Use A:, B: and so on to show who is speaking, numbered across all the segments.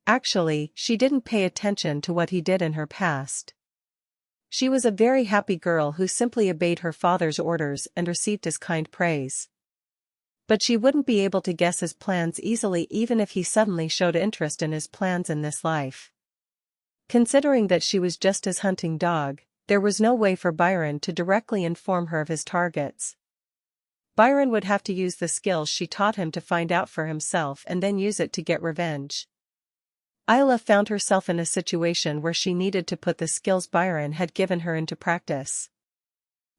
A: Actually, she didn't pay attention to what he did in her past. She was a very happy girl who simply obeyed her father's orders and received his kind praise. But she wouldn't be able to guess his plans easily even if he suddenly showed interest in his plans in this life. Considering that she was just his hunting dog, there was no way for Byron to directly inform her of his targets. Byron would have to use the skills she taught him to find out for himself and then use it to get revenge. Isla found herself in a situation where she needed to put the skills Byron had given her into practice.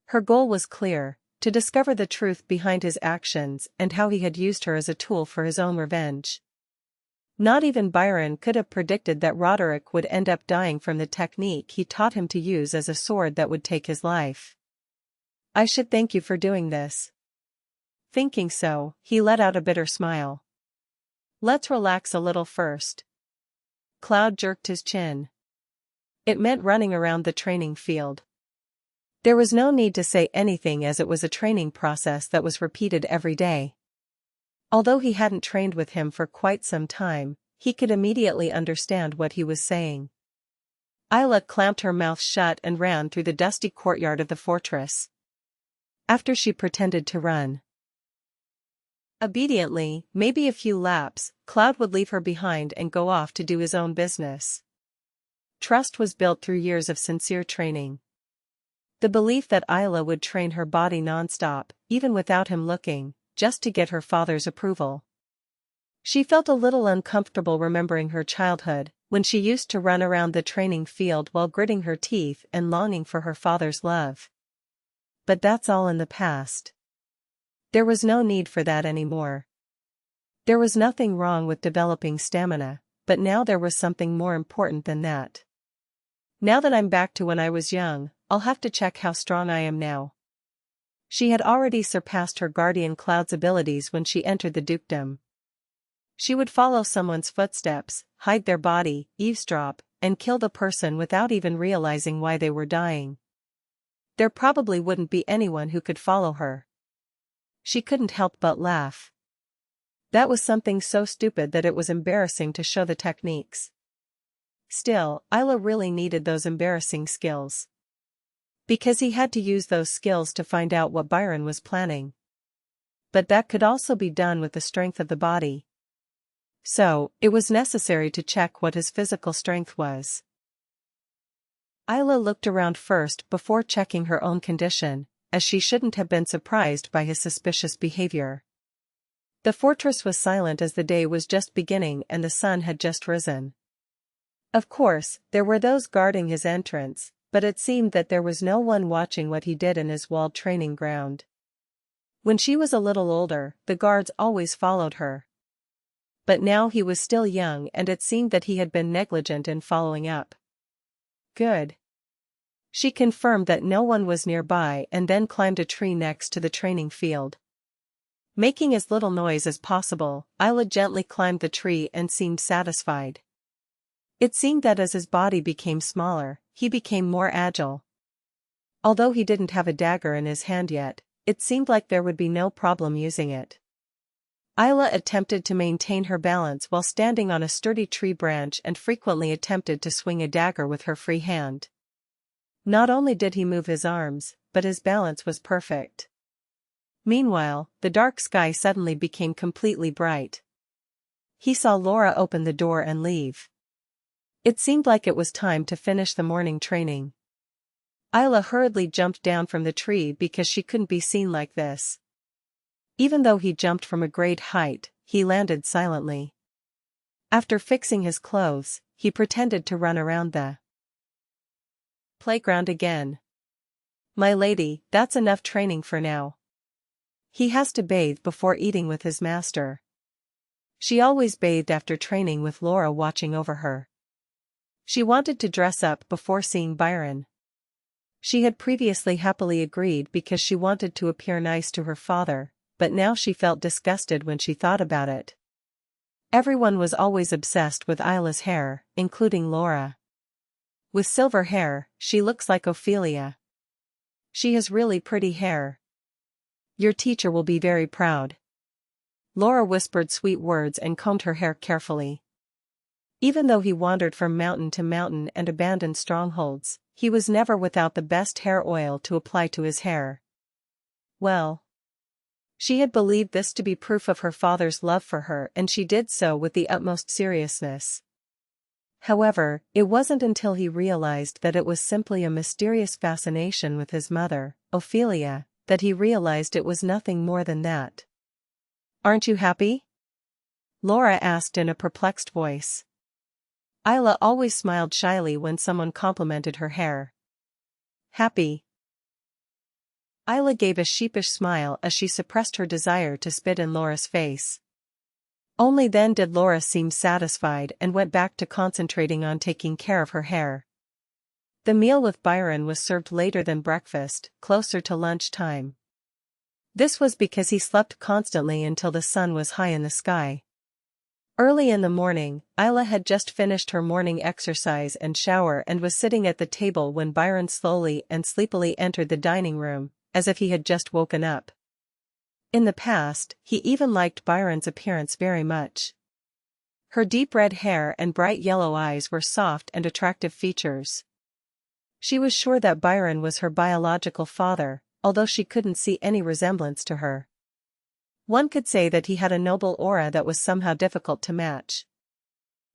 A: Her goal was clear: to discover the truth behind his actions and how he had used her as a tool for his own revenge. Not even Byron could have predicted that Roderick would end up dying from the technique he taught him to use as a sword that would take his life. "I should thank you for doing this." Thinking so, he let out a bitter smile. "Let's relax a little first." Cloud jerked his chin. It meant running around the training field. There was no need to say anything as it was a training process that was repeated every day. Although he hadn't trained with him for quite some time, he could immediately understand what he was saying. Isla clamped her mouth shut and ran through the dusty courtyard of the fortress. After she pretended to run obediently, maybe a few laps, Cloud would leave her behind and go off to do his own business. Trust was built through years of sincere training. The belief that Isla would train her body nonstop, even without him looking, just to get her father's approval. She felt a little uncomfortable remembering her childhood, when she used to run around the training field while gritting her teeth and longing for her father's love. But that's all in the past. There was no need for that anymore. There was nothing wrong with developing stamina, but now there was something more important than that. Now that I'm back to when I was young, I'll have to check how strong I am now. She had already surpassed her guardian Cloud's abilities when she entered the dukedom. She would follow someone's footsteps, hide their body, eavesdrop, and kill the person without even realizing why they were dying. There probably wouldn't be anyone who could follow her. She couldn't help but laugh. That was something so stupid that it was embarrassing to show the techniques. Still, Isla really needed those embarrassing skills. Because he had to use those skills to find out what Byron was planning. But that could also be done with the strength of the body. So, it was necessary to check what his physical strength was. Isla looked around first before checking her own condition, as she shouldn't have been surprised by his suspicious behavior. The fortress was silent as the day was just beginning and the sun had just risen. Of course, there were those guarding his entrance, but it seemed that there was no one watching what he did in his walled training ground. When she was a little older, the guards always followed her. But now he was still young and it seemed that he had been negligent in following up. Good. She confirmed that no one was nearby and then climbed a tree next to the training field. Making as little noise as possible, Isla gently climbed the tree and seemed satisfied. It seemed that as his body became smaller, he became more agile. Although he didn't have a dagger in his hand yet, it seemed like there would be no problem using it. Isla attempted to maintain her balance while standing on a sturdy tree branch and frequently attempted to swing a dagger with her free hand. Not only did he move his arms, but his balance was perfect. Meanwhile, the dark sky suddenly became completely bright. He saw Laura open the door and leave. It seemed like it was time to finish the morning training. Isla hurriedly jumped down from the tree because she couldn't be seen like this. Even though he jumped from a great height, he landed silently. After fixing his clothes, he pretended to run around the playground again. "My lady, that's enough training for now. He has to bathe before eating with his master." She always bathed after training with Laura watching over her. She wanted to dress up before seeing Byron. She had previously happily agreed because she wanted to appear nice to her father, but now she felt disgusted when she thought about it. Everyone was always obsessed with Isla's hair, including Laura. With silver hair, she looks like Ophelia. She has really pretty hair. Your teacher will be very proud. Laura whispered sweet words and combed her hair carefully. Even though he wandered from mountain to mountain and abandoned strongholds, he was never without the best hair oil to apply to his hair. Well, she had believed this to be proof of her father's love for her, and she did so with the utmost seriousness. However, it wasn't until he realized that it was simply a mysterious fascination with his mother, Ophelia, that he realized it was nothing more than that. "Aren't you happy?" Laura asked in a perplexed voice. Isla always smiled shyly when someone complimented her hair. "Happy?" Isla gave a sheepish smile as she suppressed her desire to spit in Laura's face. Only then did Laura seem satisfied and went back to concentrating on taking care of her hair. The meal with Byron was served later than breakfast, closer to lunchtime. This was because he slept constantly until the sun was high in the sky. Early in the morning, Isla had just finished her morning exercise and shower and was sitting at the table when Byron slowly and sleepily entered the dining room, as if he had just woken up. In the past, he even liked Byron's appearance very much. Her deep red hair and bright yellow eyes were soft and attractive features. She was sure that Byron was her biological father, although she couldn't see any resemblance to her. One could say that he had a noble aura that was somehow difficult to match.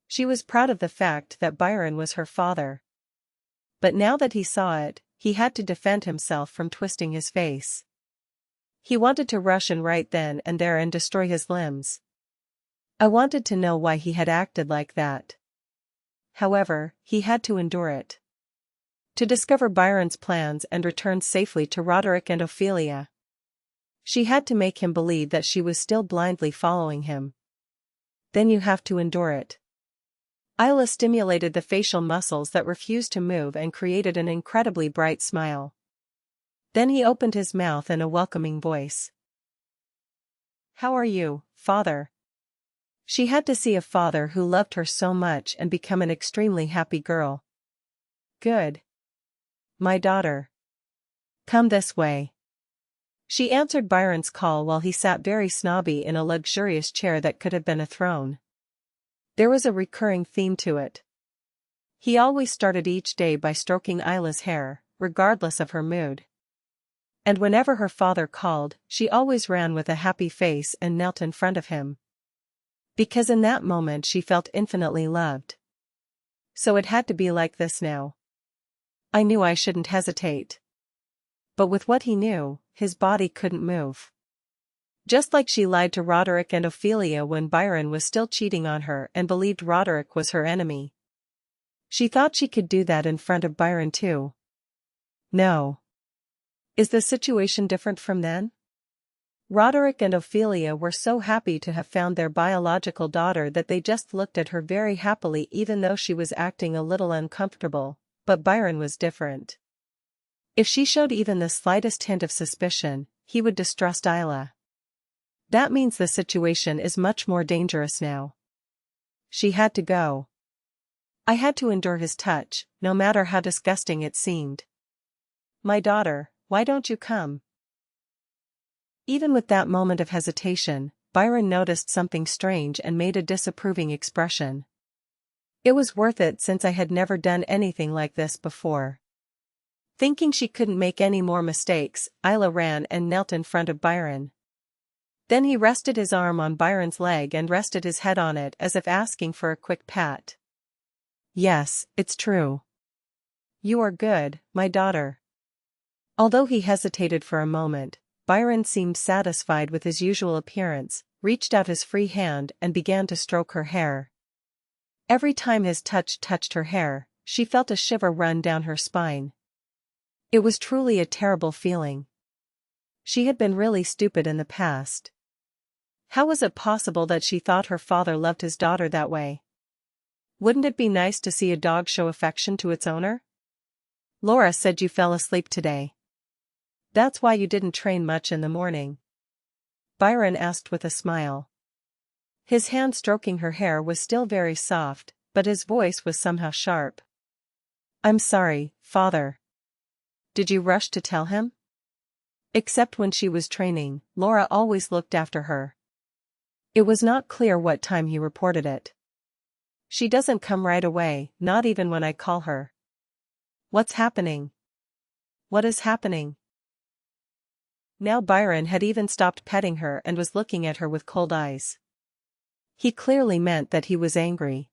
A: She was proud of the fact that Byron was her father. But now that he saw it, he had to defend himself from twisting his face. He wanted to rush in right then and there and destroy his limbs. I wanted to know why he had acted like that. However, he had to endure it. To discover Byron's plans and return safely to Roderick and Ophelia. She had to make him believe that she was still blindly following him. Then you have to endure it. Isla stimulated the facial muscles that refused to move and created an incredibly bright smile. Then he opened his mouth in a welcoming voice. "How are you, father?" She had to see a father who loved her so much and become an extremely happy girl. "Good. My daughter. Come this way." She answered Byron's call while he sat very snobby in a luxurious chair that could have been a throne. There was a recurring theme to it. He always started each day by stroking Isla's hair, regardless of her mood. And whenever her father called, she always ran with a happy face and knelt in front of him. Because in that moment she felt infinitely loved. So it had to be like this now. I knew I shouldn't hesitate. But with what he knew, his body couldn't move. Just like she lied to Roderick and Ophelia when Byron was still cheating on her and believed Roderick was her enemy. She thought she could do that in front of Byron too. No. Is the situation different from then? Roderick and Ophelia were so happy to have found their biological daughter that they just looked at her very happily even though she was acting a little uncomfortable, but Byron was different. If she showed even the slightest hint of suspicion, he would distrust Isla. That means the situation is much more dangerous now. She had to go. I had to endure his touch, no matter how disgusting it seemed. "My daughter, why don't you come?" Even with that moment of hesitation, Byron noticed something strange and made a disapproving expression. It was worth it since I had never done anything like this before. Thinking she couldn't make any more mistakes, Isla ran and knelt in front of Byron. Then he rested his arm on Byron's leg and rested his head on it as if asking for a quick pat. "Yes, it's true. You are good, my daughter." Although he hesitated for a moment, Byron seemed satisfied with his usual appearance, reached out his free hand and began to stroke her hair. Every time his touch touched her hair, she felt a shiver run down her spine. It was truly a terrible feeling. She had been really stupid in the past. How was it possible that she thought her father loved his daughter that way? Wouldn't it be nice to see a dog show affection to its owner? "Laura said you fell asleep today. That's why you didn't train much in the morning?" Byron asked with a smile. His hand stroking her hair was still very soft, but his voice was somehow sharp. "I'm sorry, father." "Did you rush to tell him?" Except when she was training, Laura always looked after her. It was not clear what time he reported it. She doesn't come right away, not even when I call her. What's happening? What is happening? Now Byron had even stopped petting her and was looking at her with cold eyes. He clearly meant that he was angry.